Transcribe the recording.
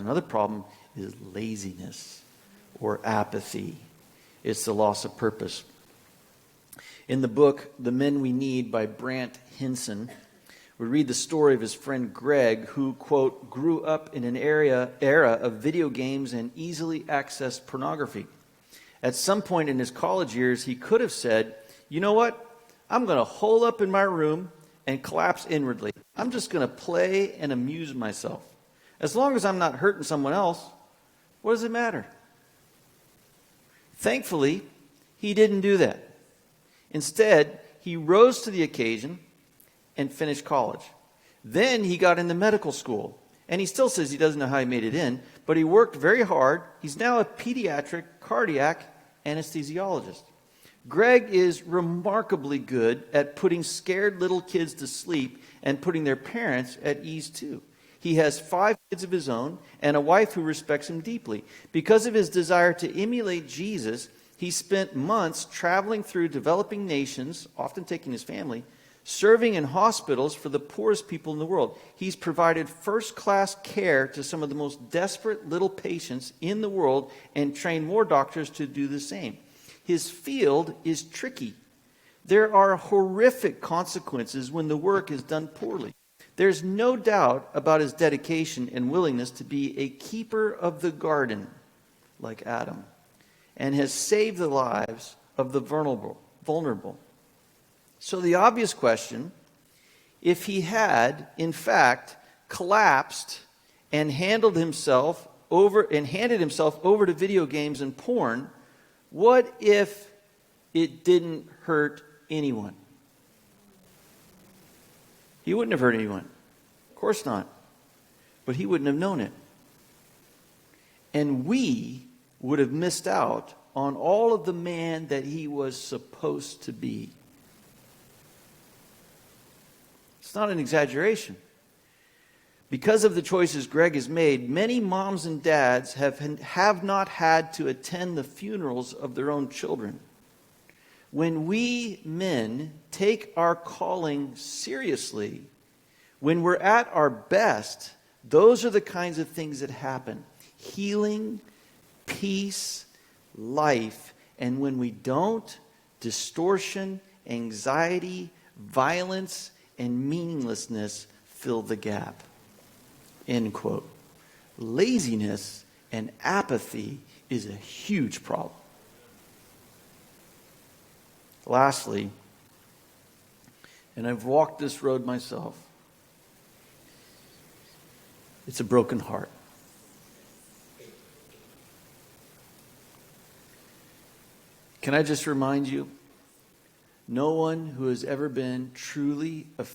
Another problem is laziness or apathy. It's the loss of purpose. In the book, The Men We Need by Brant Hansen, we read the story of his friend Greg, who, quote, grew up in an era of video games and easily accessed pornography. At some point in his college years, he could have said, you know what? I'm going to hole up in my room and collapse inwardly. I'm just going to play and amuse myself. As long as I'm not hurting someone else, what does it matter? Thankfully, he didn't do that. Instead, he rose to the occasion and finished college. Then he got into medical school. And he still says he doesn't know how he made it in, but he worked very hard. He's now a pediatric cardiac anesthesiologist. Greg is remarkably good at putting scared little kids to sleep and putting their parents at ease too. He has 5 kids of his own and a wife who respects him deeply. Because of his desire to emulate Jesus, he spent months traveling through developing nations, often taking his family, serving in hospitals for the poorest people in the world. He's provided first-class care to some of the most desperate little patients in the world and trained more doctors to do the same. His field is tricky. There are horrific consequences when the work is done poorly. There's no doubt about his dedication and willingness to be a keeper of the garden, like Adam, and has saved the lives of the vulnerable. So the obvious question, if he had, in fact, collapsed and handed himself over to video games and porn, what if it didn't hurt anyone? He wouldn't have hurt anyone. Of course not. But he wouldn't have known it. And we would have missed out on all of the man that he was supposed to be. It's not an exaggeration. Because of the choices Greg has made, many moms and dads have not had to attend the funerals of their own children. When we men take our calling seriously, when we're at our best, those are the kinds of things that happen. Healing, peace, life. And when we don't, distortion, anxiety, violence, and meaninglessness fill the gap. End quote. Laziness and apathy is a huge problem. Lastly, and I've walked this road myself, it's a broken heart. Can I just remind you, no one who has ever been truly affected